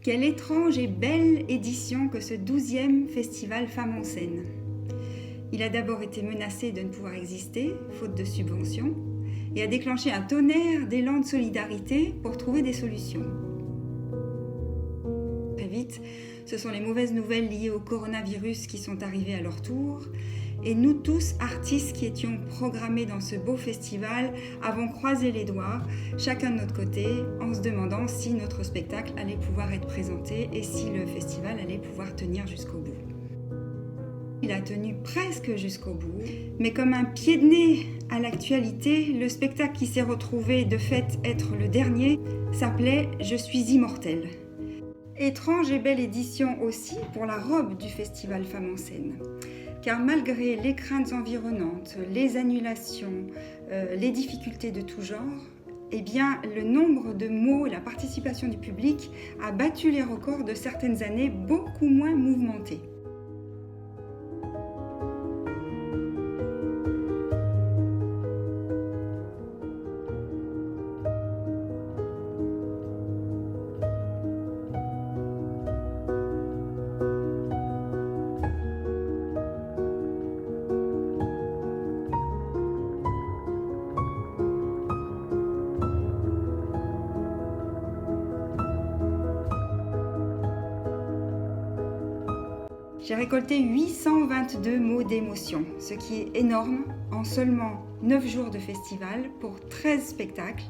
Quelle étrange et belle édition que ce 12e Festival Femmes en scène. Il a d'abord été menacé de ne pouvoir exister, faute de subventions, et a déclenché un tonnerre d'élan de solidarité pour trouver des solutions. Très vite, ce sont les mauvaises nouvelles liées au coronavirus qui sont arrivées à leur tour, et nous tous, artistes qui étions programmés dans ce beau festival, avons croisé les doigts, chacun de notre côté, en se demandant si notre spectacle allait pouvoir être présenté et si le festival allait pouvoir tenir jusqu'au bout. Il a tenu presque jusqu'au bout, mais comme un pied de nez à l'actualité, le spectacle qui s'est retrouvé de fait être le dernier s'appelait « Je suis immortelle ». Étrange et belle édition aussi pour la robe du festival Femmes en scène. Car malgré les craintes environnantes, les annulations, les difficultés de tout genre, eh bien, le nombre de mots et la participation du public a battu les records de certaines années beaucoup moins mouvementées. J'ai récolté 822 mots d'émotion, ce qui est énorme en seulement 9 jours de festival pour 13 spectacles,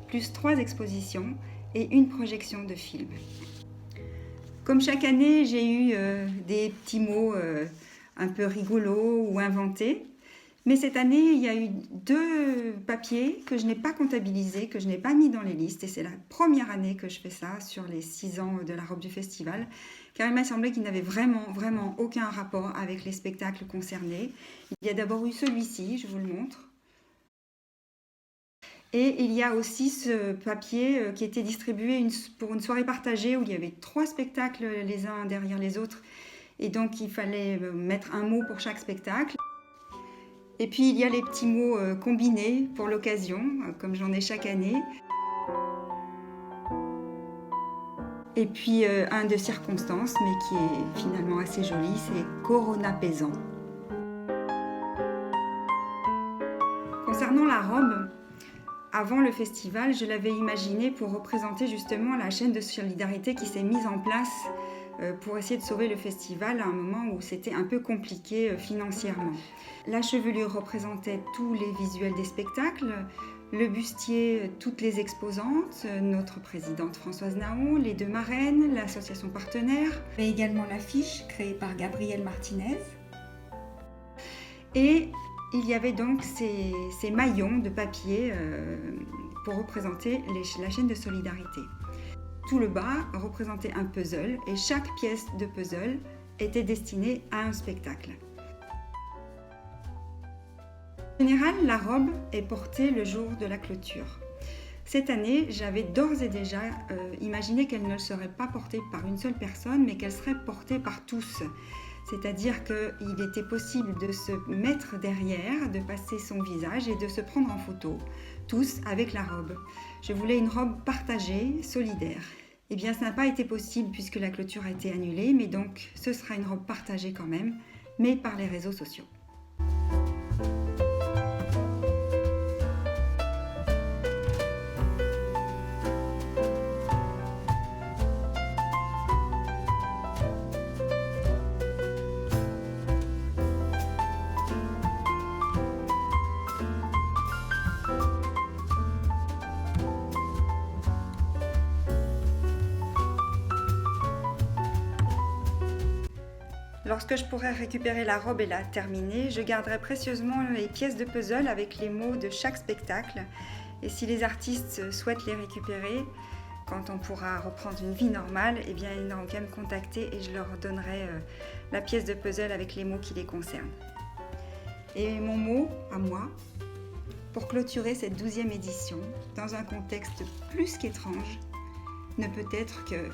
plus 3 expositions et une projection de film. Comme chaque année, j'ai eu des petits mots un peu rigolos ou inventés. Mais cette année, il y a eu 2 papiers que je n'ai pas comptabilisés, que je n'ai pas mis dans les listes. Et c'est la première année que je fais ça sur les 6 ans de la robe du festival. Car il m'a semblé qu'il n'avait vraiment aucun rapport avec les spectacles concernés. Il y a d'abord eu celui-ci, je vous le montre. Et il y a aussi ce papier qui était distribué pour une soirée partagée où il y avait 3 spectacles les uns derrière les autres. Et donc il fallait mettre un mot pour chaque spectacle. Et puis il y a les petits mots combinés pour l'occasion, comme j'en ai chaque année. Et puis un de circonstance, mais qui est finalement assez joli, c'est coronapaisant. Concernant la robe, avant le festival, je l'avais imaginée pour représenter justement la chaîne de solidarité qui s'est mise en place pour essayer de sauver le festival à un moment où c'était un peu compliqué financièrement. La chevelure représentait tous les visuels des spectacles, le bustier, toutes les exposantes, notre présidente Françoise Naon, les 2 marraines, l'association partenaire, et également l'affiche créée par Gabrielle Martinez. Et il y avait donc ces maillons de papier pour représenter la chaîne de solidarité. Tout le bas représentait un puzzle et chaque pièce de puzzle était destinée à un spectacle. En général, la robe est portée le jour de la clôture. Cette année, j'avais d'ores et déjà imaginé qu'elle ne serait pas portée par une seule personne, mais qu'elle serait portée par tous. C'est-à-dire qu'il était possible de se mettre derrière, de passer son visage et de se prendre en photo, tous avec la robe. Je voulais une robe partagée, solidaire. Eh bien, ça n'a pas été possible puisque la clôture a été annulée, mais donc ce sera une robe partagée quand même, mais par les réseaux sociaux. Lorsque je pourrai récupérer la robe et la terminer, je garderai précieusement les pièces de puzzle avec les mots de chaque spectacle. Et si les artistes souhaitent les récupérer, quand on pourra reprendre une vie normale, eh bien, ils n'auront qu'à me contacter et je leur donnerai la pièce de puzzle avec les mots qui les concernent. Et mon mot, à moi, pour clôturer cette 12e édition, dans un contexte plus qu'étrange, ne peut être que